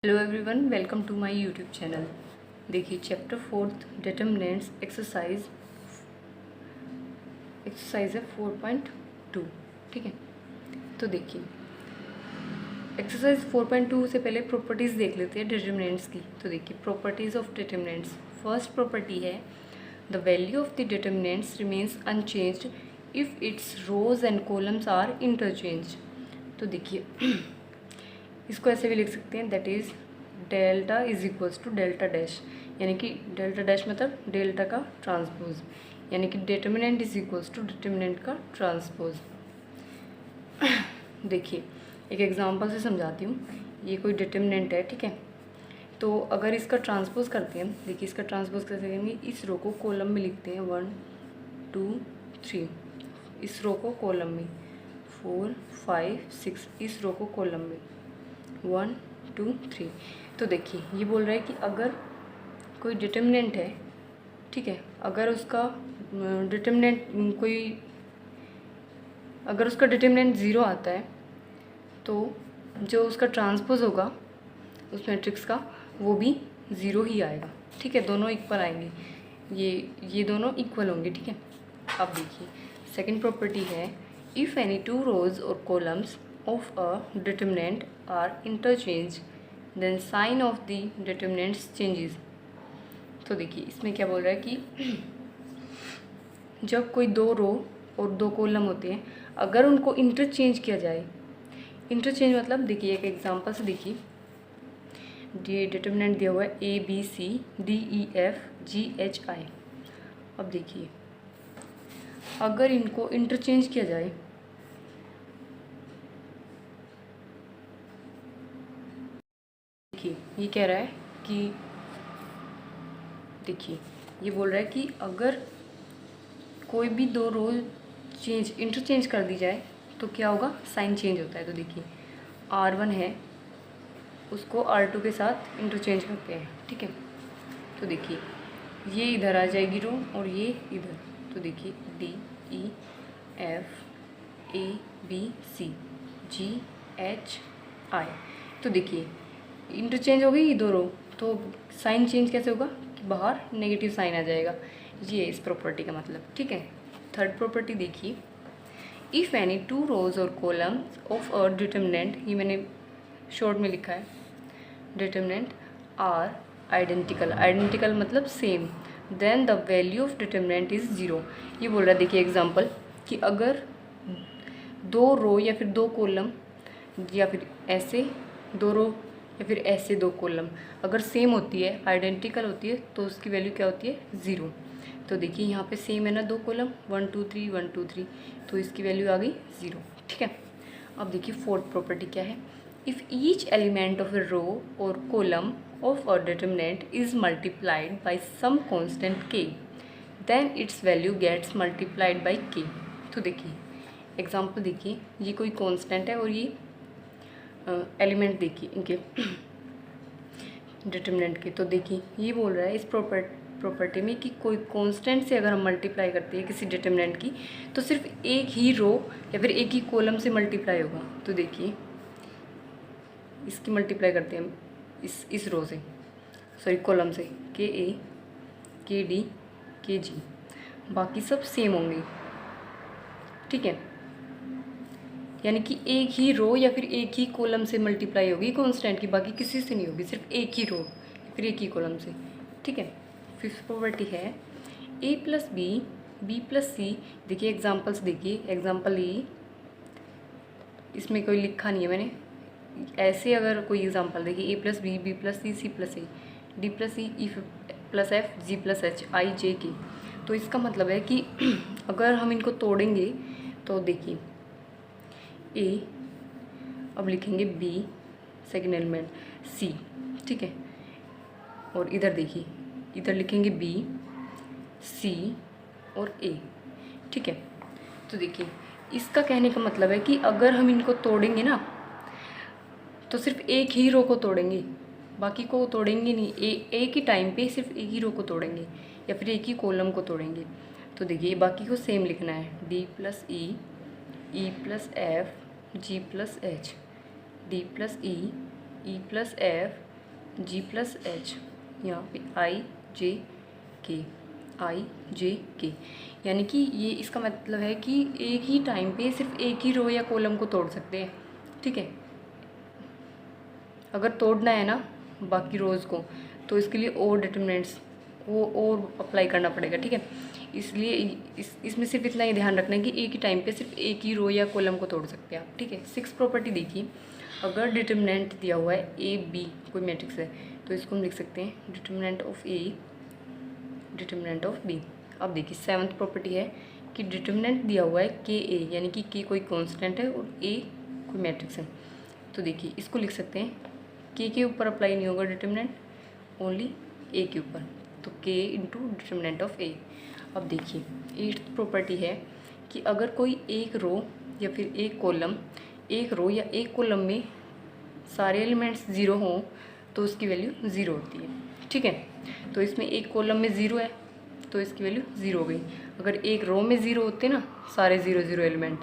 Hello everyone, welcome to my YouTube channel. देखिए chapter 4 determinants exercise है 4.2। ठीक है, तो देखिए एक्सरसाइज 4.2 से पहले प्रॉपर्टीज़ देख लेते हैं डिटरमिनेंट्स की। तो देखिए properties of determinants. First property है the value of the determinants remains unchanged if its rows and columns are interchanged. तो देखिए इसको ऐसे भी लिख सकते हैं, that is delta is equals to delta dash, यानी कि डेल्टा डैश मतलब डेल्टा का ट्रांसपोज, यानी कि determinant is equals to determinant का ट्रांसपोज। देखिए एक एग्जांपल से समझाती हूँ। ये कोई डिटरमिनेंट है, ठीक है, तो अगर इसका ट्रांसपोज करते हैं, देखिए इसका ट्रांसपोज कैसे करेंगे, इस रो को कॉलम में लिखते हैं 1 2 3, इस रो को कॉलम में 4 5 6, इस रो को कॉलम में 1 2 3। तो देखिए ये बोल रहा है कि अगर कोई डिटरमिनेंट है, ठीक है, अगर उसका डिटरमिनेंट 0 आता है तो जो उसका ट्रांसपोज होगा उस मैट्रिक्स का वो भी 0 ही आएगा। ठीक है, दोनों इक्वल आएंगे, ये दोनों इक्वल होंगे। ठीक है, अब देखिए सेकंड प्रॉपर्टी है इफ़ एनी टू रोज और columns of a determinant are interchange then sign of the determinants changes. तो देखिए इसमें क्या बोल रहा है कि जब कोई दो रो और दो कॉलम होते हैं, अगर उनको इंटरचेंज किया जाए, इंटरचेंज मतलब देखिए एक एग्जांपल से देखिए, ये डिटरमिनेंट दिया हुआ है A B C D E F G H I। अब देखिए अगर इनको इंटरचेंज किया जाए, देखिए ये कह रहा है कि देखिए ये बोल रहा है कि अगर कोई भी दो रो इंटरचेंज कर दी जाए तो क्या होगा, साइन चेंज होता है। तो देखिए R1 है, उसको R2 के साथ इंटरचेंज करते हैं। ठीक है, तो देखिए ये इधर आ जाएगी रो और ये इधर। तो देखिए D E F A B C G H I। तो देखिए इंटरचेंज हो गई ये दो रो, तो साइन चेंज कैसे होगा कि बाहर नेगेटिव साइन आ जाएगा। ये इस प्रॉपर्टी का मतलब। ठीक है, थर्ड प्रॉपर्टी देखिए इफ़ एनी टू रोज और कॉलम्स ऑफ अ डिटरमिनेंट, ये मैंने शॉर्ट में लिखा है, डिटरमिनेंट आर आइडेंटिकल मतलब same, then the value of determinant is 0। ये बोल रहा है देखिए एग्जांपल कि अगर दो रो या फिर दो कॉलम या फिर ऐसे दो रो या फिर ऐसे दो कॉलम अगर सेम होती है, आइडेंटिकल होती है, तो उसकी वैल्यू क्या होती है, 0। तो देखिए यहाँ पे सेम है ना, दो कॉलम 1 2 3 1 2 3, तो इसकी वैल्यू आ गई 0। ठीक है, अब देखिए फोर्थ प्रॉपर्टी क्या है, if each element of a row और column of a determinant is multiplied by some constant k, then its value gets multiplied by k। तो देखिए एग्जाम्पल देखिए, ये कोई कॉन्स्टेंट है और ये एलिमेंट देखिए इनके डिटरमिनेंट के। तो देखिए ये बोल रहा है इस प्रॉपर्टी में कि कोई कांस्टेंट से अगर हम मल्टीप्लाई करते हैं किसी डिटरमिनेंट की, तो सिर्फ एक ही रो या फिर एक ही कॉलम से मल्टीप्लाई होगा। तो देखिए इसकी मल्टीप्लाई करते हैं हम इस रो से, सॉरी कॉलम से, KA KD KG, बाकी सब सेम होंगे। ठीक है, यानी कि एक ही रो या फिर एक ही कॉलम से मल्टीप्लाई होगी कांस्टेंट की, बाकी किसी से नहीं होगी, सिर्फ एक ही रो फिर एक ही कॉलम से। ठीक है, फिफ्थ प्रॉपर्टी है A plus B B plus C। देखिए एग्जांपल्स देखिए, एग्जांपल E, इसमें कोई लिखा नहीं है मैंने, ऐसे अगर कोई एग्जांपल देखिए A plus B B plus C C plus A D plus E E plus F G plus H I J K। तो इसका मतलब है कि अगर हम इनको तोड़ेंगे तो देखिए A, अब लिखेंगे B सेकेंड एलिमेंट C, ठीक है, और इधर देखिए इधर लिखेंगे B C और A। ठीक है, तो देखिए इसका कहने का मतलब है कि अगर हम इनको तोड़ेंगे ना, तो सिर्फ एक ही रो को तोड़ेंगे, बाकी को तोड़ेंगे नहीं। एक ही टाइम पे सिर्फ एक ही रो को तोड़ेंगे या फिर एक ही कॉलम को तोड़ेंगे। तो देखिए बाकी को सेम लिखना है, D plus E E plus F G plus H D plus E E plus F G plus H, यहाँ पे I J K, I J K, यानी कि ये इसका मतलब है कि एक ही टाइम पे सिर्फ एक ही रो या कॉलम को तोड़ सकते हैं, ठीक है। अगर तोड़ना है ना बाकी रोज़ को, तो इसके लिए और डिटर्मिनेंट्स वो और अप्लाई करना पड़ेगा, ठीक है। इसलिए इसमें सिर्फ इतना ही ध्यान रखना है कि एक ही टाइम पे सिर्फ एक ही रो या कॉलम को तोड़ सकते हैं आप, ठीक है। 6 प्रॉपर्टी देखिए, अगर डिटर्मिनेंट दिया हुआ है ए बी, कोई मैट्रिक्स है, तो इसको हम लिख सकते हैं determinant of A, determinant of B. अब देखिए 7th प्रॉपर्टी है कि डिटर्मिनेंट दिया हुआ है के ए, यानी कि के कोई कांस्टेंट है और ए कोई मैट्रिक्स है। तो देखिए इसको लिख सकते हैं के ऊपर अप्लाई नहीं होगा डिटर्मिनेंट, ओनली ए के ऊपर, तो के इंटू डिटर्मिनेंट ऑफ ए। अब देखिए 8th प्रॉपर्टी है कि अगर कोई एक रो या फिर एक कॉलम, एक रो या एक कॉलम में सारे एलिमेंट्स 0 हों तो उसकी वैल्यू 0 होती है, ठीक है। तो इसमें एक कॉलम में 0 है तो इसकी वैल्यू 0 हो गई। अगर एक रो में 0 होते ना सारे 0 एलिमेंट,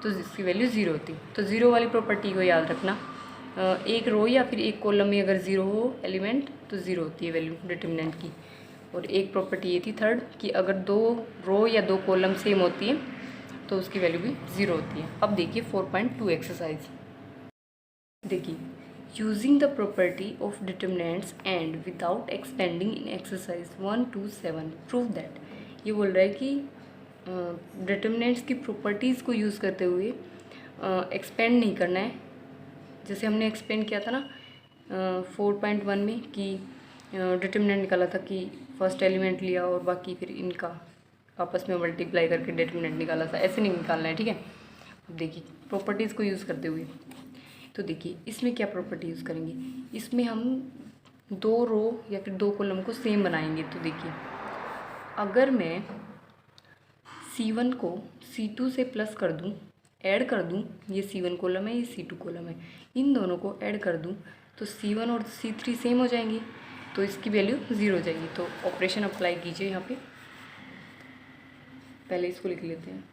तो इसकी वैल्यू 0 होती। तो 0 वाली प्रॉपर्टी को याद रखना, एक रो या फिर एक कॉलम में अगर 0 हो एलिमेंट तो 0 होती है वैल्यू डिटर्मिनेंट की। और एक प्रॉपर्टी ये थी थर्ड कि अगर 2 रो या 2 कॉलम सेम होती है तो उसकी वैल्यू भी 0 होती है। अब देखिए 4.2 एक्सरसाइज देखिए, using the property of determinants and without expanding in exercise 1 to 7 prove that. ये बोल रहा है कि डिटर्मिनेंट्स की प्रॉपर्टीज़ को यूज़ करते हुए एक्सपेंड नहीं करना है, जैसे हमने एक्सपेंड किया था ना 4.1 में कि डिटर्मिनेंट निकाला था कि फर्स्ट एलिमेंट लिया और बाकी फिर इनका आपस में मल्टीप्लाई करके डिटर्मिनेंट निकाला था, ऐसे नहीं निकालना है, ठीक है। अब देखिए प्रॉपर्टीज़ को यूज़ करते हुए, तो देखिए इसमें क्या प्रॉपर्टी यूज़ करेंगे, इसमें हम 2 रो या फिर 2 कॉलम को सेम बनाएंगे। तो देखिए अगर मैं C1 को C2 से प्लस कर दूं, ऐड कर दूं, ये C1 कॉलम है ये C2 कॉलम है, इन दोनों को ऐड कर दूं तो C1 और C3 सेम हो जाएंगी, तो इसकी वैल्यू 0 हो जाएगी। तो ऑपरेशन अप्लाई कीजिए यहाँ पे, पहले इसको लिख लेते हैं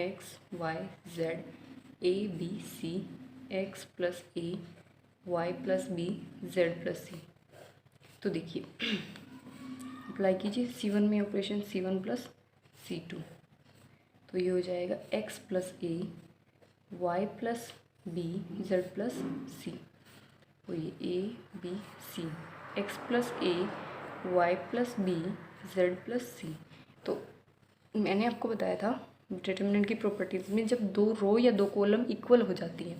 x y z a b c x plus a y plus b z plus c. तो देखिए अप्लाई कीजिए C1 में ऑपरेशन C1 प्लस C2, तो ये हो जाएगा x plus a y plus b z plus c, तो ये a B c, x plus a y plus b z plus c. तो मैंने आपको बताया था डिटर्मिनेंट की प्रॉपर्टीज़ में जब 2 रो या 2 कॉलम इक्वल हो जाती है,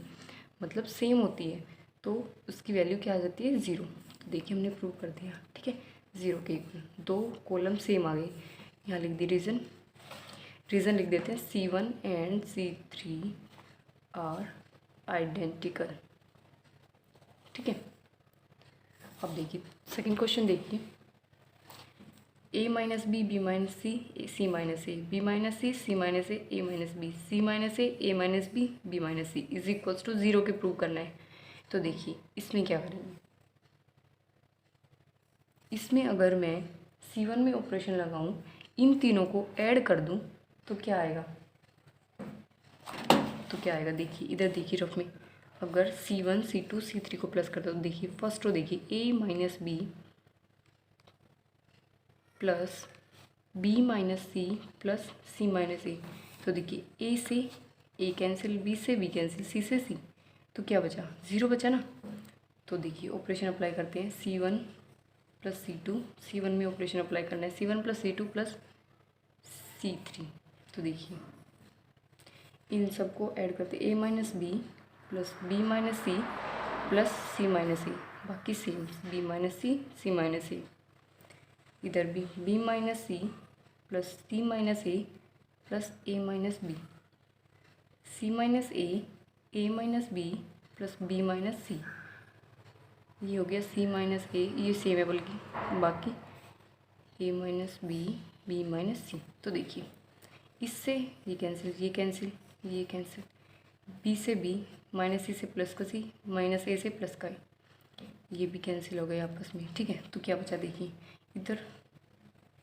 मतलब सेम होती है, तो उसकी वैल्यू क्या आ जाती है 0। तो देखिए हमने प्रूव कर दिया, ठीक है, 0 के इक्वल 2 कॉलम सेम आ गए। यहाँ लिख दी रीज़न लिख देते हैं C1 and C3 are identical, ठीक है। अब देखिए सेकंड क्वेश्चन देखिए, a minus B B minus c c minus A b minus c c minus a minus b C minus a minus B B minus c is equals to 0 के prove करना है। तो देखिए इसमें क्या करेंगे, इसमें अगर मैं C1 में ऑपरेशन लगाऊं, इन तीनों को ऐड कर दूं तो क्या आएगा, देखिए इधर देखिए रफ में, अगर C1 C2 C3 को प्लस कर दो तो देखिए फर्स्ट रो देखिए a minus b plus b minus c plus c minus ए। तो देखिए ए से ए कैंसिल, बी से बी कैंसिल, सी से सी, तो क्या बचा 0 बचा ना। तो देखिए ऑपरेशन अप्लाई करते हैं C1 प्लस C2, C1 में ऑपरेशन अप्लाई करना है C1 plus C2 plus C3। तो देखिए इन सबको ऐड करते a minus b plus b minus c plus c minus a, बाकी same b minus c c minus a, इधर भी b minus c plus c minus A plus a minus b, C minus a minus b plus b minus c, ये हो गया सी minus ए, ये same है बल्कि बाकी ए माइनस बी माइनस सी। तो देखिए इससे ये कैंसिल, ये कैंसिल, ये कैंसिल, बी से बी माइनस सी से प्लस का सी माइनस ए से प्लस का ए, ये भी कैंसिल हो गए आपस में, ठीक है। तो क्या बचा देखिए इधर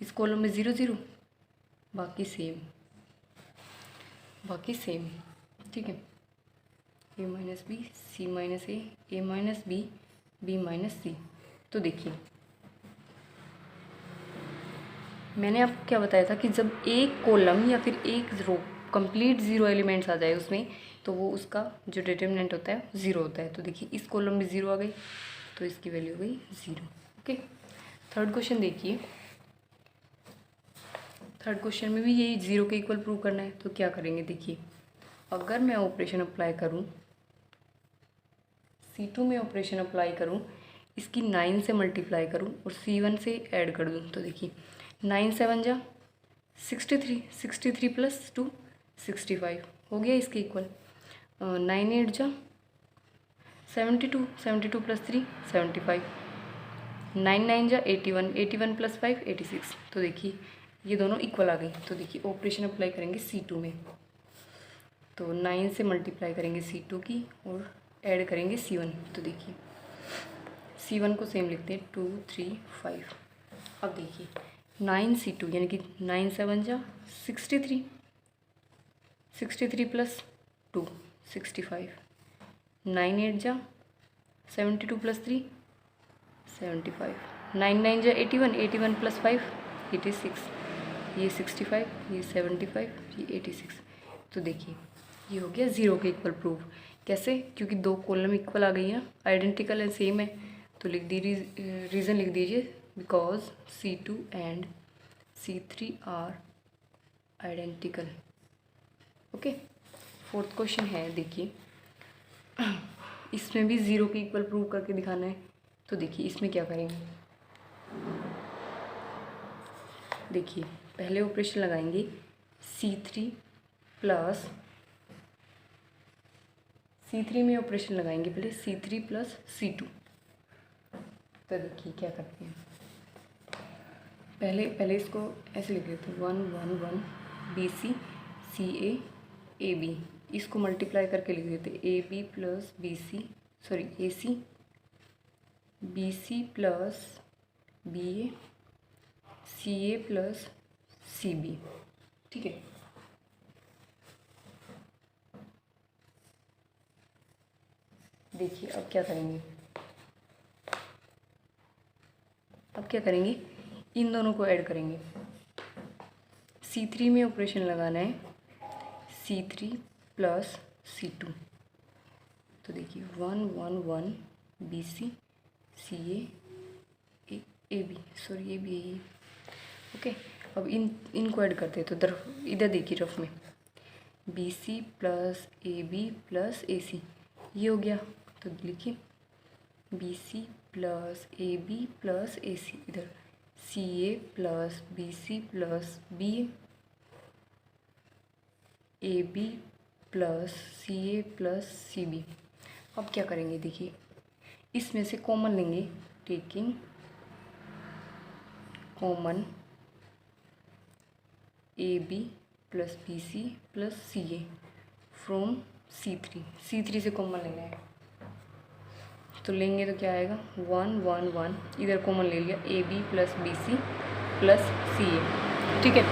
इस कॉलम में 0 0, बाकी सेम, ठीक है। A minus b C minus a minus B B minus सी। तो देखिए मैंने आपको क्या बताया था कि जब एक कॉलम या फिर एक रो कंप्लीट ज़ीरो एलिमेंट्स आ जाए उसमें, तो वो उसका जो डिटर्मिनेंट होता है ज़ीरो होता है। तो देखिए इस कॉलम में ज़ीरो आ गई तो इसकी वैल्यू हो गई ज़ीरो। ओके, थर्ड क्वेश्चन देखिए। थर्ड क्वेश्चन में भी यही ज़ीरो के इक्वल प्रूव करना है। तो क्या करेंगे, देखिए अगर मैं ऑपरेशन अप्लाई करूँ, C2 में ऑपरेशन अप्लाई करूँ, इसकी 9 से मल्टीप्लाई करूँ और C1 से ऐड कर दूँ, तो देखिए 9 7 जा 63, 63 प्लस 2 65 हो गया इसके इक्वल। 9 8 जा 72, 72 प्लस 3 75, 9 9 जा 81, 81 प्लस 5 86। तो देखिए ये दोनों इक्वल आ गई। तो देखिए ऑपरेशन अप्लाई करेंगे C2 में, तो 9 से मल्टीप्लाई करेंगे C2 की और ऐड करेंगे C1। तो देखिए C1 को सेम लिखते हैं 2 3 5। अब देखिए 9 C2 यानी कि 9 7 जा 63, 63 प्लस 2 65, 9 8 जा 72 प्लस 3 75, 9 9 जा 81, 81 प्लस 5 86, ये 65, ये 75, ये 86। तो देखिए ये हो गया ज़ीरो के इक्वल प्रूफ। कैसे? क्योंकि दो कॉलम इक्वल आ गई हैं, आइडेंटिकल है, सेम है। तो लिख दी रीज़न लिख दीजिए, because C2 and C3 are identical. Okay, fourth question है, देखिए इसमें भी ज़ीरो के इक्वल प्रूव करके दिखाना है। तो देखिए इसमें क्या करेंगे, देखिए पहले ऑपरेशन लगाएंगे C3 प्लस C3 में ऑपरेशन लगाएंगे पहले C3 प्लस C2। तो देखिए क्या करते हैं, पहले इसको ऐसे लिख देते हैं 1 1 1 BC CA AB, इसको मल्टीप्लाई करके लिख देते हैं AB plus BC sorry AC BC plus BA CA plus CB। ठीक है, देखिए अब क्या करेंगे, इन दोनों को ऐड करेंगे। C3 में ऑपरेशन लगाना है C3 प्लस C2। तो देखिए 1 1 1 BC CA AB sorry AB है ये। ओके, अब इनको ऐड करते हैं। तो इधर देखिए रफ में BC plus AB plus AC ये हो गया। तो लिखिए BC plus AB plus AC, इधर CA plus BC plus BA, AB plus CA plus CB। अब क्या करेंगे, देखिए इसमें से कॉमन लेंगे, taking common AB plus BC plus CA from C3 से कॉमन लेना है। तो लेंगे तो क्या आएगा 1 1 1, इधर कॉमन ले लिया AB plus BC plus CA। ठीक है,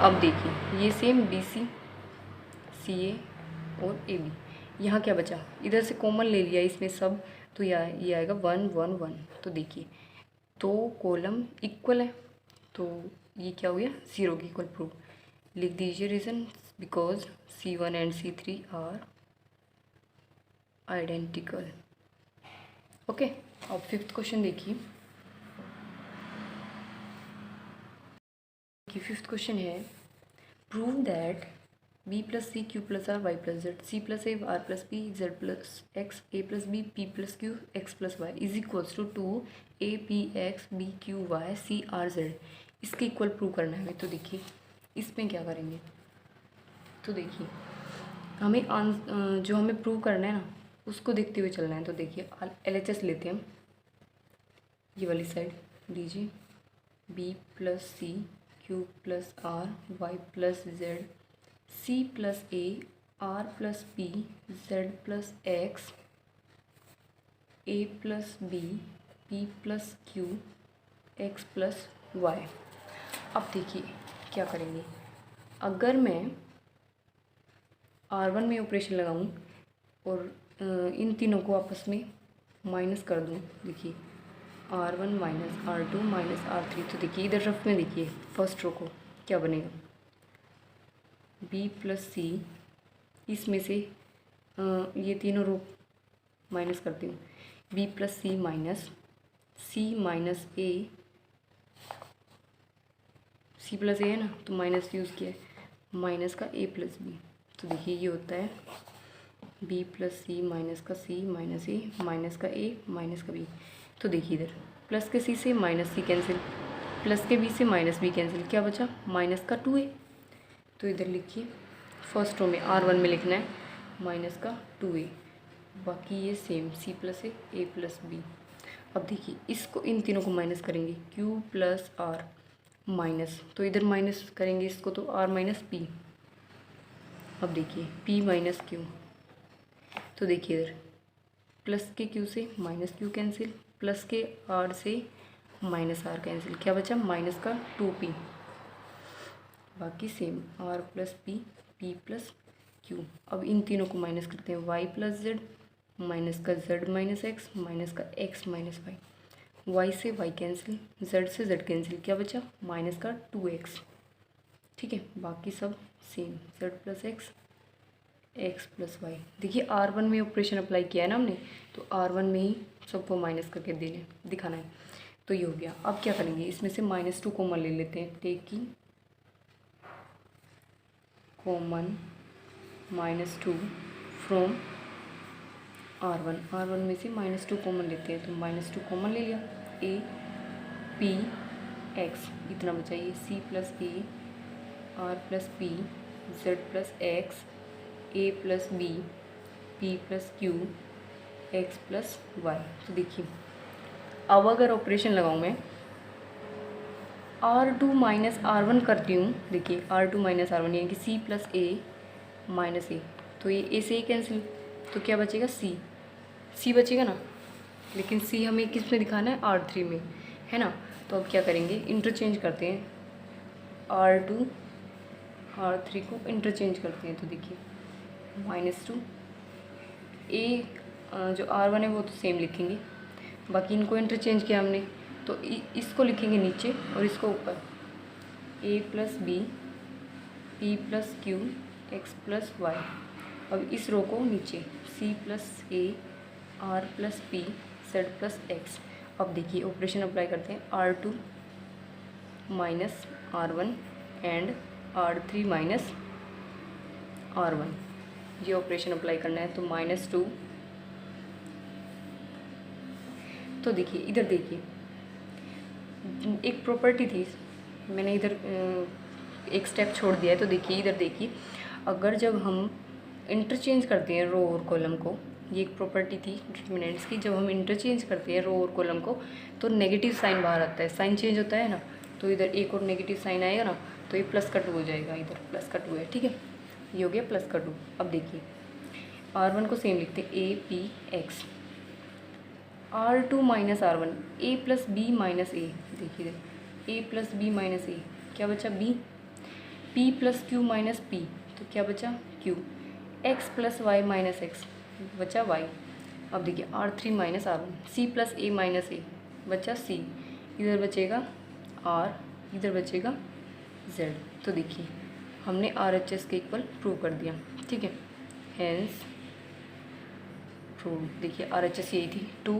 अब देखिए ये सेम BC CA और AB, यहाँ क्या बचा, इधर से कॉमन ले लिया इसमें सब, तो ये आएगा 1 1 1। तो देखिए दो कॉलम इक्वल है, तो ये क्या हो गया ज़ीरो की इक्वल प्रूफ। लिख दीजिए reason, because C1 and C3 are identical. Okay, अब फिफ्थ क्वेश्चन देखिए। फिफ्थ क्वेश्चन है, prove that B plus C Q plus R Y plus Z C plus A R plus P Z plus X A plus B P plus Q X plus Y is equals to 2 A P X B Q Y C R Z। इसके equal prove करना है हमें। तो देखिए इसमें क्या करेंगे, तो देखिए हमें जो हमें प्रूव करना है ना उसको देखते हुए चलना है। तो देखिए LHS लेते हैं हम, ये वाली साइड लीजिए B plus C Q plus R Y plus Z C plus A R plus P Z plus X A plus B P plus Q X plus Y। अब देखिए क्या करेंगे, अगर मैं R1 में ऑपरेशन लगाऊं और इन तीनों को आपस में माइनस कर दूँ, देखिए R1 minus R2 minus R3, तो देखिए इधर रफ में देखिए फर्स्ट रो को क्या बनेगा, B प्लस सी, इसमें से ये तीनों रो माइनस करती हूँ, B plus c minus C minus A, C plus a है ना तो माइनस यूज़ किया है, माइनस का A प्लस बी, तो देखिए ये होता है B प्लस सी माइनस का C माइनस ए माइनस का A माइनस का B। तो देखिए इधर प्लस के C से माइनस C कैंसिल, प्लस के B से माइनस B कैंसिल, क्या बचा माइनस का 2A। तो इधर लिखिए फर्स्ट रो में R1 में लिखना है माइनस का 2A, बाकी ये same C plus A plus B। अब देखिए इसको इन तीनों को माइनस करेंगे, Q प्लस R माइनस, तो इधर माइनस करेंगे इसको तो R माइनस P। अब देखिए P माइनस Q, तो देखिए इधर प्लस के Q से माइनस Q कैंसिल, प्लस के R से माइनस R कैंसिल, क्या बचा माइनस का 2P, बाकी same R plus P plus Q। अब इन तीनों को माइनस करते हैं, Y प्लस Z माइनस का Z माइनस X माइनस का X माइनस Y, Y से Y कैंसिल, Z से Z कैंसिल, क्या बचा माइनस का 2X। ठीक है, बाकी सब same Z plus X plus Y. देखिए R1 में ऑपरेशन अप्लाई किया है ना हमने, तो R1 में ही सबको माइनस करके दिखाना है। तो ये हो गया। अब क्या करेंगे, इसमें से -2 कॉमन ले लेते हैं, टेकिंग कॉमन -2 फ्रॉम R1 में से -2 कॉमन लेते हैं, तो -2 कॉमन ले लिया, A P X इतना बचा, ये C plus A R plus P Z plus X A plus B P plus Q X plus Y। तो देखिए अब अगर ऑपरेशन लगाऊँ मैं R2 माइनस R1 करती हूँ, देखिए R2 माइनस R1 यानी कि C plus A minus A, तो ये A से A कैंसिल, तो क्या बचेगा C बचेगा ना, लेकिन C हमें किस में दिखाना है R3 में, है ना। तो अब क्या करेंगे, इंटरचेंज करते हैं, R2 R3 को इंटरचेंज करते हैं, तो देखिए -2 A जो R1 है वो तो सेम लिखेंगे, बाकी इनको इंटरचेंज किया हमने, तो इसको लिखेंगे नीचे और इसको ऊपर, A plus B P plus Q X plus Y। अब इस रो को नीचे C plus A R plus P Z plus X। अब देखिए ऑपरेशन अप्लाई करते हैं, R2 minus R1 and R3 minus R1, ये ऑपरेशन अप्लाई करना है, तो -2। तो देखिए इधर देखिए एक प्रॉपर्टी थी, मैंने इधर एक स्टेप छोड़ दिया है, तो देखिए इधर देखिए अगर जब हम इंटरचेंज करते हैं रो और कॉलम को, ये एक प्रॉपर्टी थी डिटरमिनेंट्स की, जब हम इंटरचेंज करते हैं रो और कॉलम को तो नेगेटिव साइन बाहर आता है, साइन चेंज होता है ना, तो इधर एक और नेगेटिव साइन आएगा ना, तो ये प्लस का 2 हो जाएगा, इधर प्लस का 2 है, ठीक है, ये हो गया प्लस का 2। अब देखिए R1 को सेम लिखते हैं, A P X R2 minus R1 A plus B minus A, देखिए A plus B minus A, क्या बचा B, P plus Q minus P, तो क्या बचा Q, X plus Y minus X बचा Y। अब देखिए R3 minus R1 C plus A minus A बचा C, इधर बचेगा R, इधर बचेगा Z। तो देखिए हमने RHS के इक्वल प्रूव कर दिया, ठीक है, हेंस प्रूव। देखिए RHS यही थी, 2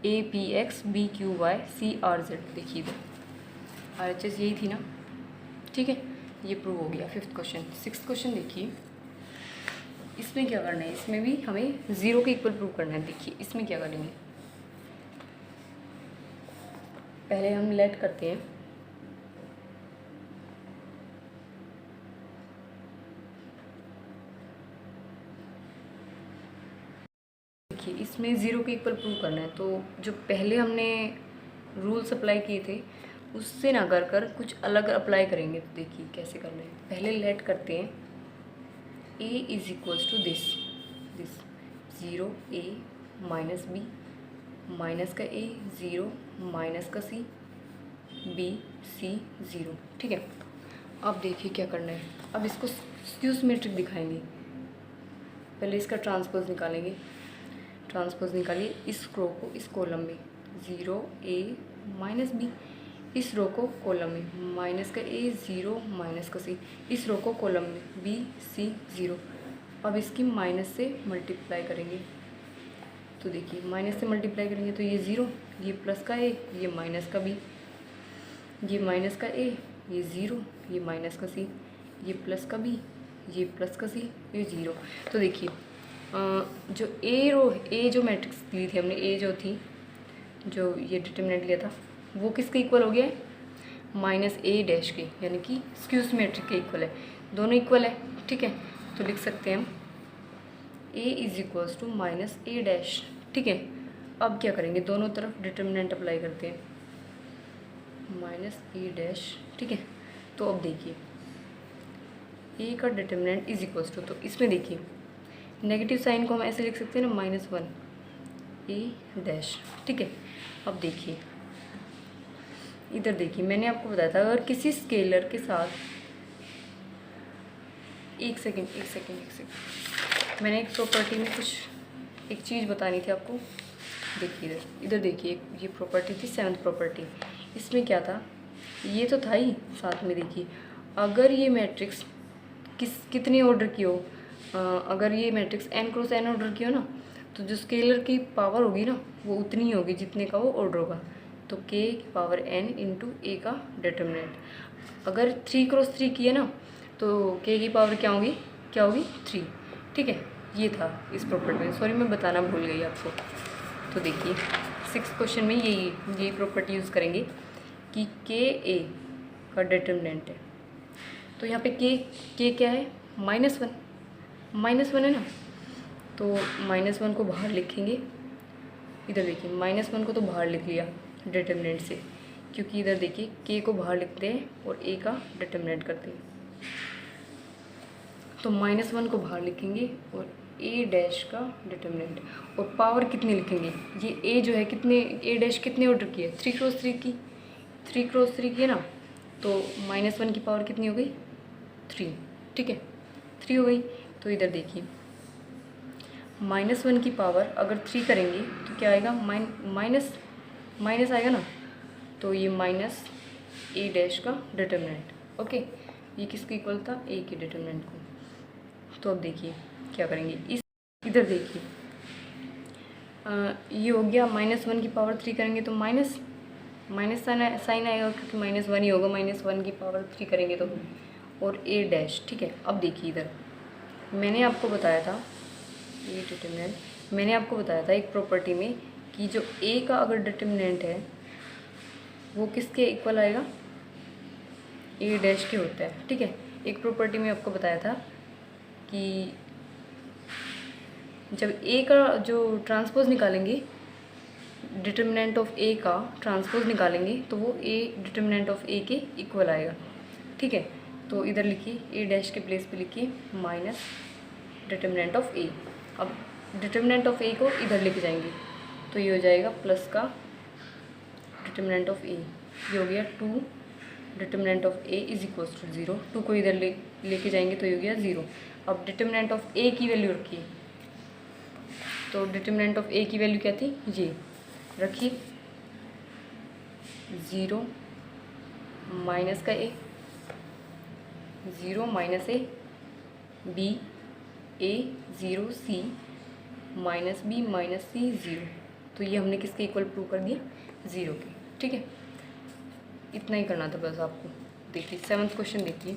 A P X B Q Y C R Z, देखिए इधर RHS यही थी ना, ठीक है, ये प्रूव हो गया। 5th question. 6th क्वेश्चन देखिए, इसमें क्या करना है, इसमें भी हमें 0 के इक्वल प्रूव करना है। देखिए इसमें क्या करेंगे, पहले हम लेट करते हैं, देखिए इसमें 0 के इक्वल प्रूव करना है, तो जो पहले हमने रूल्स अप्लाई किए थे उससे ना कर कुछ अलग अप्लाई करेंगे। तो देखिए कैसे करना है, पहले लेट करते हैं A is equals to this 0 A minus B minus का A 0 माइनस का C B C 0, ठीक है। अब देखिए क्या करना है, अब इसको स्क्यू सिमेट्रिक दिखाएंगे, पहले इसका ट्रांसपोज निकालेंगे, ट्रांसपोज निकालिए इस रो को इस कॉलम में, 0 A माइनस बी, इस रो को कॉलम में माइनस का A 0 माइनस का C, इस रो को कॉलम में B C 0। अब इसकी माइनस से मल्टीप्लाई करेंगे तो देखिए माइनस से मल्टीप्लाई करेंगे तो ये 0, ये प्लस का A, ये माइनस का B, ये माइनस का A, ये 0, ये माइनस का C, ये प्लस का B, ये प्लस का C, ये 0। तो देखिए जो A जो मैट्रिक्स ली थी हमने, A जो थी, जो ये डिटर्मिनेंट लिया था, वो किसके इक्वल हो गया है? माइनस A डैश के, यानी कि स्क्यू सिमेट्रिक के इक्वल है। दोनों इक्वल है, ठीक है। तो लिख सकते हैं हम A is equals to minus A dash, ठीक है। अब क्या करेंगे, दोनों तरफ डिटर्मिनेंट अप्लाई करते हैं, माइनस A डैश, ठीक है। तो अब देखिए A का डिटर्मिनेंट इज इक्वल्स टू, तो इसमें देखिए नेगेटिव साइन को हम ऐसे लिख सकते हैं ना, -1 A डैश, ठीक है। अब देखिए इधर देखिए, मैंने आपको बताया था अगर किसी स्केलर के साथ, एक सेकेंड, मैंने एक प्रॉपर्टी में कुछ एक चीज़ बतानी थी आपको। देखिए इधर देखिए, ये प्रॉपर्टी थी 7th प्रॉपर्टी। इसमें क्या था, ये तो था ही साथ में, देखिए अगर ये मैट्रिक्स कितने ऑर्डर की हो, अगर ये matrix n cross n order की हो ना, तो जो स्केलर की पावर होगी ना वो उतनी ही होगी जितने का वो ऑर्डर होगा। तो k की पावर n इंटू a का डिटर्मिनेंट। अगर 3 क्रॉस 3 की है ना, तो k की पावर क्या होगी 3, ठीक है। ये था इस प्रॉपर्टी में, सॉरी मैं बताना भूल गई आपको। तो देखिए 6th क्वेश्चन में यही प्रॉपर्टी यूज़ करेंगे कि k a का डिटर्मिनेंट है। तो यहाँ पे k क्या है, -1 है ना, तो -1 को बाहर लिखेंगे। इधर देखिए -1 को तो बाहर लिख लिया डिटर्मिनेंट से, क्योंकि इधर देखिए k को बाहर लिखते हैं और a का डिटर्मिनेंट करते हैं। तो -1 को बाहर लिखेंगे और a डैश का डिटर्मिनेंट, और पावर कितनी लिखेंगे, ये a जो है कितने, a डैश कितने ऑर्डर की है, 3 क्रॉस 3 की, 3 क्रॉस 3 की है ना, तो -1 की पावर कितनी हो गई 3, ठीक है, 3 हो गई। तो इधर देखिए -1 की पावर अगर 3 करेंगे तो क्या आएगा, माइनस आएगा ना, तो ये माइनस A डैश का डिटर्मिनेंट, ओके। ये किसके इक्वल था, A के डिटर्मिनेंट को। तो अब देखिए क्या करेंगे, इधर देखिए ये हो गया, -1 की पावर 3 करेंगे तो माइनस साइन आएगा, क्योंकि -1 ही होगा, -1 की पावर 3 करेंगे तो, और A डैश, ठीक है। अब देखिए इधर मैंने आपको बताया था, ये डिटर्मिनेंट मैंने आपको बताया था एक प्रॉपर्टी में कि जो A का अगर डिटर्मिनेंट है वो किसके इक्वल आएगा, A डैश के होता है, ठीक है। एक प्रॉपर्टी में आपको बताया था कि जब A का जो ट्रांसपोज निकालेंगे, डिटर्मिनेंट ऑफ A का ट्रांसपोज निकालेंगे, तो वो A डिटर्मिनेंट ऑफ A के इक्वल आएगा, ठीक है। तो इधर लिखिए A डैश के प्लेस पे लिखिए माइनस डिटर्मिनेंट ऑफ A। अब डिटर्मिनेंट ऑफ A को इधर लेके जाएंगे तो ये हो जाएगा प्लस का डिटर्मिनेंट ऑफ A, ये हो गया 2 determinant of A is equals to 0। 2 को इधर लेके जाएंगे तो ये हो गया 0। अब डिटर्मिनेंट ऑफ A की वैल्यू रखिए, तो डिटर्मिनेंट ऑफ A की वैल्यू क्या थी, ये रखिए 0 माइनस का A, 0 minus A, B A 0 C minus B minus C 0। तो ये हमने किसके इक्वल प्रूव कर दिया, 0 के, ठीक है। इतना ही करना था बस आपको। देखिए 7th क्वेश्चन देखिए,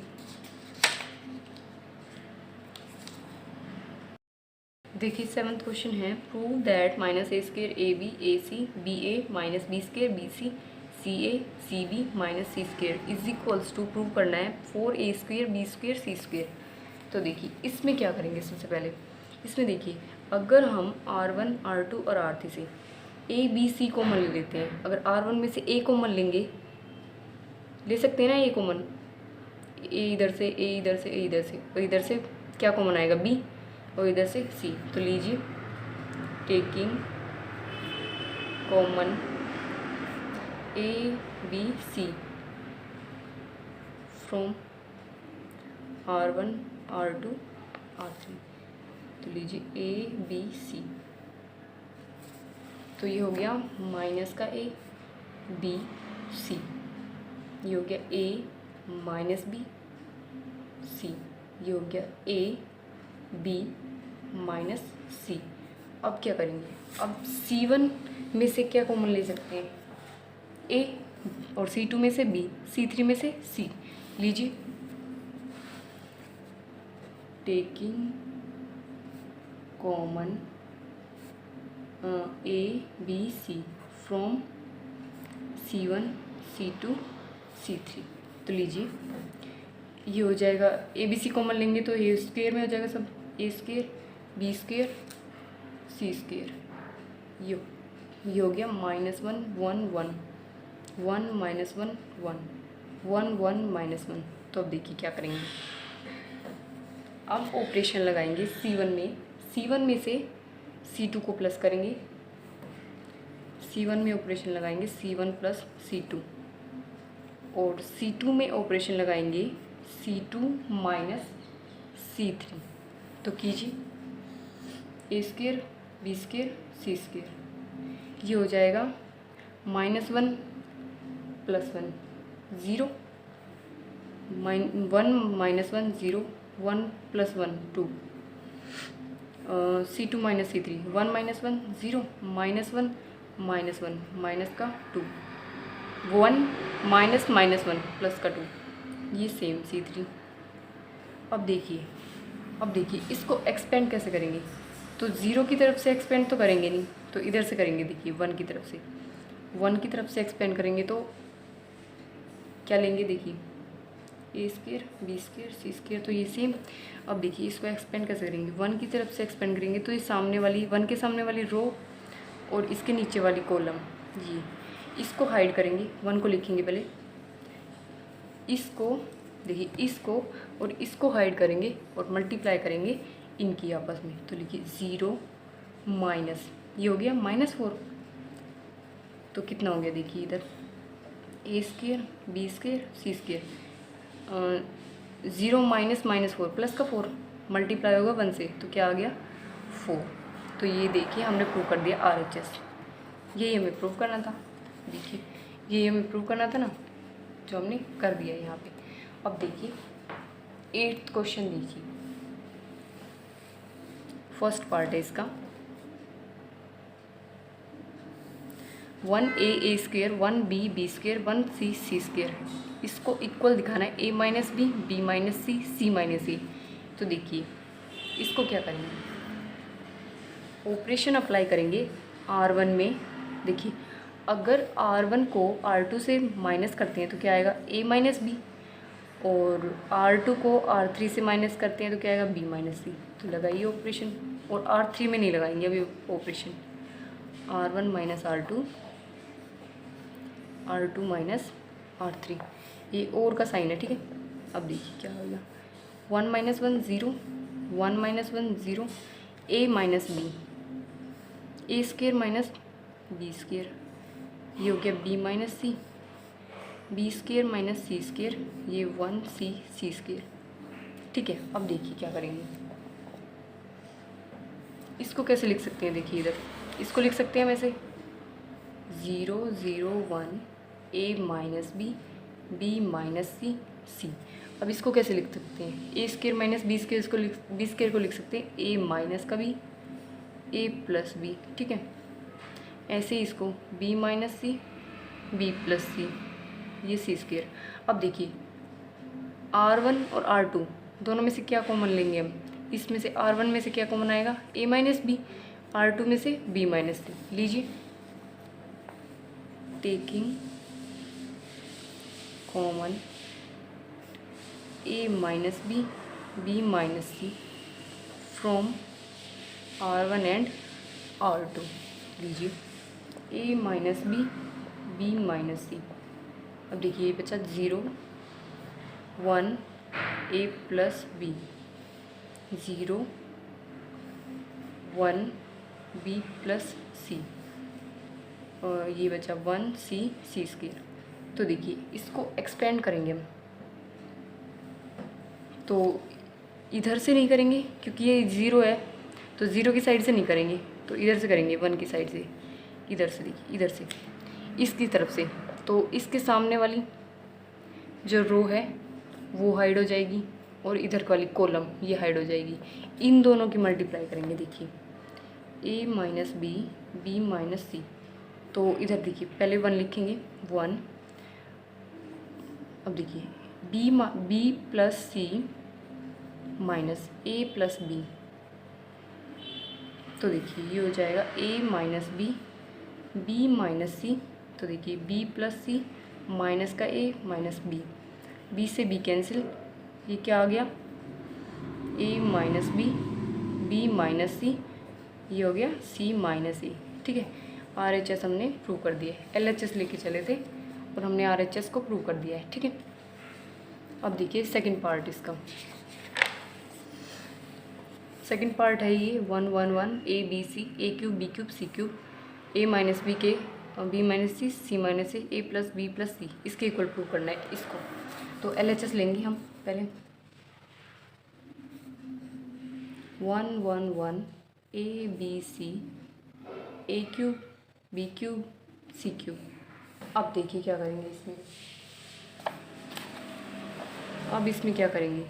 देखिए 7th क्वेश्चन है, prove that -a² AB AC BA -b² BC CA CB -c² is equals to, prove करना है 4a² b² c²। तो देखिए इसमें क्या करेंगे, सबसे पहले इसमें देखिए अगर हम R1 R2 और R3 से A B C कॉमन ले लेते हैं, अगर R1 में से A कॉमन ले सकते हैं ना, A कॉमन, A इधर से, A इधर से, A इधर से, और इधर से क्या कॉमन आएगा B, और इधर से C। तो लीजिए taking common A B C from R1 R2 R3, तो लीजिए A B C, तो ये हो गया माइनस का ए बी सी, ये हो गया ए माइनस बी सी, ये हो गया ए बी माइनस सी। अब क्या करेंगे, अब C1 में से क्या कॉमन ले सकते हैं, ए, और C2 में से बी, C3 में से सी। लीजिए, taking common A B C from C1 C2 C3। तो लीजिए, ये हो जाएगा ए बी सी कॉमन लेंगे तो ए स्क्वेयर में हो जाएगा सब, ए स्क्वेयर बी स्क्वेयर सी स्क्वेयर, ये हो गया -1 1 1 1 -1 1 1 1 -1। तो अब देखिए क्या करेंगे, अब ऑपरेशन लगाएंगे C1 में से C2 को प्लस करेंगे, C1 में ऑपरेशन लगाएंगे C1 प्लस C2, और C2 में ऑपरेशन लगाएंगे C2 माइनस C3। तो कीजिए, ए स्क्वेयर बी स्क्वेयर सी स्क्वेयर, ये हो जाएगा -1 + 1 0, 1 -1 0, 1 + 1 2, C2 माइनस C3 1 -1 0, -1 -1 माइनस का 2, 1 -1 प्लस का 2, ये सेम C3। अब देखिए इसको एक्सपेंड कैसे करेंगे, तो 0 की तरफ से एक्सपेंड तो करेंगे नहीं, तो इधर से करेंगे। देखिए 1 की तरफ से एक्सपेंड करेंगे तो क्या लेंगे, देखिए ए square B square C square, तो ये सेम। अब देखिए इसको एक्सपेंड कैसे करेंगे, 1 की तरफ से एक्सपेंड करेंगे तो ये सामने वाली 1 के सामने वाली रो और इसके नीचे वाली कॉलम, ये इसको हाइड करेंगे, 1 को लिखेंगे पहले, इसको देखिए इसको और इसको हाइड करेंगे और मल्टीप्लाई करेंगे इनकी आपस में। तो लिखिए 0 माइनस, ये हो गया -4, तो कितना हो गया, देखिए इधर ए square B square C square, 0 minus -4 plus का 4 मल्टीप्लाई होगा 1 से, तो क्या आ गया 4। तो ये देखिए हमने प्रूव कर दिया RHS, यही हमें प्रूव करना था। देखिए यही हमें प्रूव करना था ना, जो हमने कर दिया यहाँ पे। अब देखिए 8th क्वेश्चन देखिए, फर्स्ट पार्ट है इसका, 1a square 1b b square 1c c square, इसको इक्वल दिखाना है a minus B B minus c c minus ए। तो देखिए इसको क्या करेंगे, ऑपरेशन अप्लाई करेंगे R1 में। देखिए अगर R1 को R2 से माइनस करते हैं तो क्या आएगा, a माइनस बी, और R2 को R3 से माइनस करते हैं तो क्या आएगा, b माइनस सी। तो लगाइए ऑपरेशन, और R3 में नहीं लगाएंगे अभी operation, R1 minus R2 R2 minus R3, ये और का साइन है, ठीक है। अब देखिए क्या होगा, 1 -1 0, 1 -1 0, a minus B, A square minus B square, ये हो गया b माइनस सी, B square minus C square, ये 1c सी स्क्वेयर, ठीक है। अब देखिए क्या करेंगे, इसको कैसे लिख सकते हैं, देखिए इधर इसको लिख सकते हैं हम ऐसे 0 0 1 a minus B B minus c c. अब इसको कैसे लिख सकते हैं, a square minus B square, इसको बी स्क्वेयर को लिख सकते हैं a माइनस का बी a प्लस बी, ठीक है। ऐसे ही इसको b माइनस सी बी प्लस सी, ये सी स्क्वेयर। अब देखिए R1 और R2 दोनों में से क्या कॉमन लेंगे हम, इसमें से R1 में से क्या कॉमन आएगा, a माइनस बी, R2 में से b माइनस सी। लीजिए, taking common a minus B B minus C from R1 and R2। लीजिए a minus B B minus C. अब देखिए ये बचा 0 1 a plus B, 0 1 b plus C, और ये बचा 1c सी स्क्वेयर। तो देखिए इसको एक्सपेंड करेंगे हम, तो इधर से नहीं करेंगे क्योंकि ये 0 है, तो 0 की साइड से नहीं करेंगे, तो इधर से करेंगे 1 की साइड से। इधर से, देखिए इधर से, इसकी तरफ से, तो इसके सामने वाली जो रो है वो हाइड हो जाएगी और इधर वाली कॉलम ये हाइड हो जाएगी। इन दोनों की मल्टीप्लाई करेंगे, देखिए A minus B, B minus सी। तो इधर देखिए पहले 1 लिखेंगे, 1। अब देखिए बी प्लस सी माइनस ए प्लस बी, तो देखिए ये हो जाएगा ए माइनस बी, बी माइनस सी। तो देखिए बी प्लस सी माइनस का ए माइनस बी, बी से बी कैंसिल, ये क्या आ गया ए minus B, B minus c, ये हो गया सी माइनस ए। ठीक है, RHS हमने प्रूव कर दिया है। LHS लेके चले थे और हमने RHS को प्रूव कर दिया है। ठीक है, अब देखिए सेकंड पार्ट इसका। सेकंड पार्ट है ये 1 1 1 A B C, A cube B cube C cube, A minus B के बी माइनस सी माइनस ए प्लस बी प्लस सी, इसके इक्वल प्रूव करना है इसको। तो LHS लेंगे हम पहले। 1 1 1 A B C, A cube B cube C cube. अब देखिए क्या करेंगे इसमें, अब इसमें क्या करेंगे,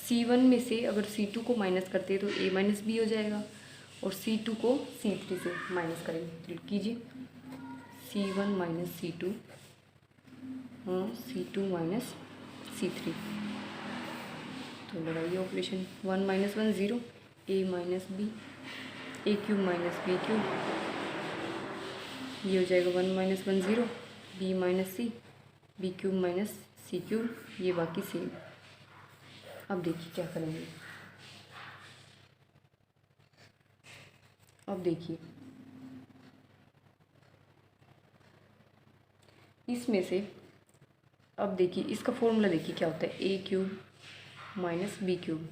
C1 में से अगर C2 को माइनस करते हैं तो A माइनस बी हो जाएगा, और C2 को C3 से माइनस करेंगे। तो कीजिए C1 माइनस C2, हाँ C2 माइनस C3। तो लगाइए operation, 1 minus 1 0, A minus B, A cube minus B cube, ये हो जाएगा 1 माइनस 1 0, बी माइनस सी, B cube minus C cube, ये बाकी सेम। अब देखिए क्या करेंगे, अब देखिए इसमें से, अब देखिए इसका फॉर्मूला देखिए क्या होता है, ए क्यूब माइनस बी क्यूब।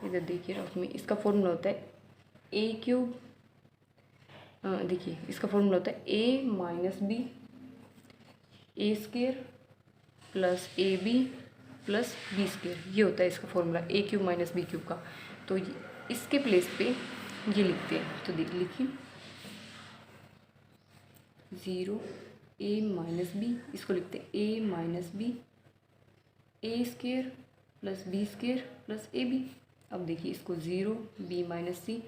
इधर देखिए रफ में इसका फॉर्मूला होता है ए क्यूब, देखिए इसका फॉर्मूला होता है A minus B, A square plus A B plus B square, ये होता है इसका formula A cube minus B cube का। तो इसके प्लेस पे ये लिखते हैं, तो देख लिखिए 0 ए माइनस बी, इसको लिखते हैं A minus B, A square plus B square plus A B. अब देखिए इसको 0 बी माइनस सी,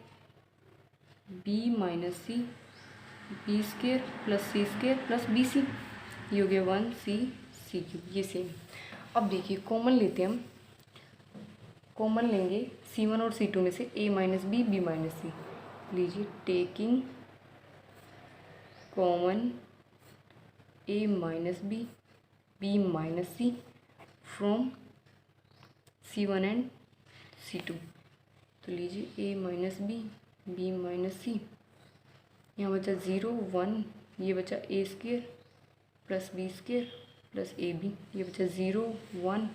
बी माइनस सी, B square plus C square plus B C, ये हो गया 1 सी सी क्यूब, ये सेम। अब देखिए कॉमन लेते हैं हम, कॉमन लेंगे C1 और C2 में से A minus B, B minus C. लीजिए taking common A minus B, B minus C from C1 and C2। तो लीजिए A minus B, B minus C, यहाँ बचा 0 1, ये बचा A square plus B square plus A B, ये बचा 0 1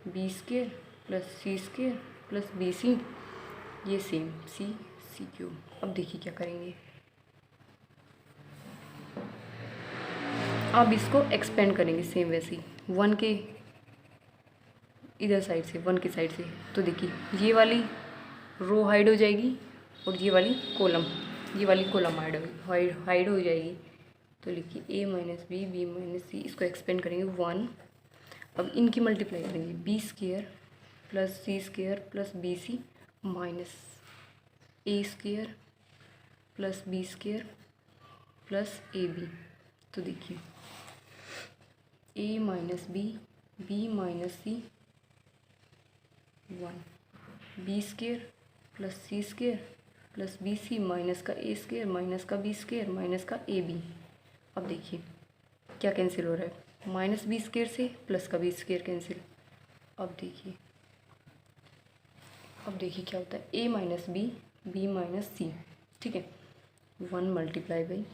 B square plus C square plus B C, ये same सी सी cube. अब देखिए क्या करेंगे, अब इसको एक्सपेंड करेंगे सेम वैसे ही 1 के इधर साइड से, 1 की साइड से। तो देखिए ये वाली रो हाइड हो जाएगी और ये वाली कॉलम हाइड हो जाएगी। तो लिखिए A minus B, B minus C, इसको एक्सपेंड करेंगे 1। अब इनकी मल्टीप्लाई करेंगे, B square plus C square plus B C minus A square plus B square plus A B. तो देखिए A minus B, B minus C 1, B square plus C square plus B C minus का A square minus का B square minus का A B. अब देखिए क्या cancel हो रहा है, माइनस बी स्क्वेयर से प्लस का बी स्क्वेयर कैंसिल। अब देखिए क्या होता है, A minus B, B minus सी, ठीक है, 1 मल्टीप्लाई बाई,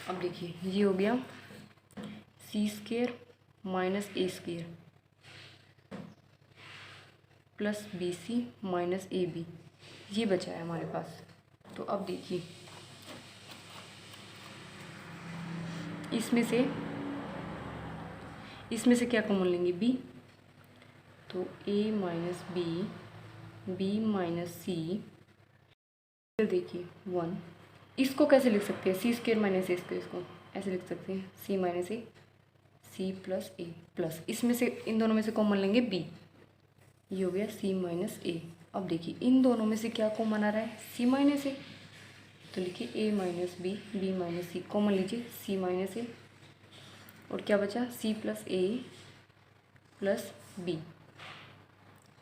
अब देखिए ये हो गया C square minus A square plus B C minus A B, ये बचा है हमारे पास। तो अब देखिए इसमें से क्या कॉमन लेंगे, बी। तो ए माइनस बी, बी माइनस सी, फिर देखिए 1 इसको कैसे लिख सकते हैं, सी स्क्वेयर माइनस ए स्क्वेयर, इसको ऐसे लिख सकते हैं सी minus A C plus A plus, इसमें से इन दोनों में से कॉमन लेंगे बी, ये हो गया सी माइनस ए। अब देखिए इन दोनों में से क्या कॉमन आ रहा है, सी माइनस ए, तो लिखिए A minus B minus C, common लीजिए सी माइनस ए, और क्या बचा C plus A plus B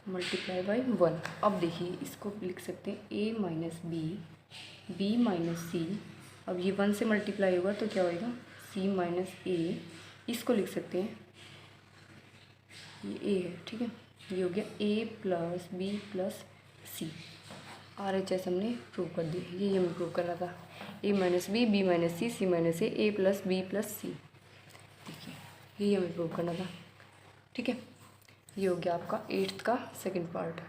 multiply by 1। अब देखिए इसको लिख सकते हैं A minus B minus C, अब ये 1 से मल्टीप्लाई होगा तो क्या होएगा सी माइनस ए, इसको लिख सकते हैं ये ए है, ठीक है, ये हो गया ए प्लस बी प्लस सी। RHS हमने प्रूव कर दी, ये हमें प्रूव करना था, ए minus B minus C minus ए प्लस बी प्लस सी, देखिए यही हमें प्रूव करना था, ठीक है। ये हो गया आपका 8th का सेकंड पार्ट।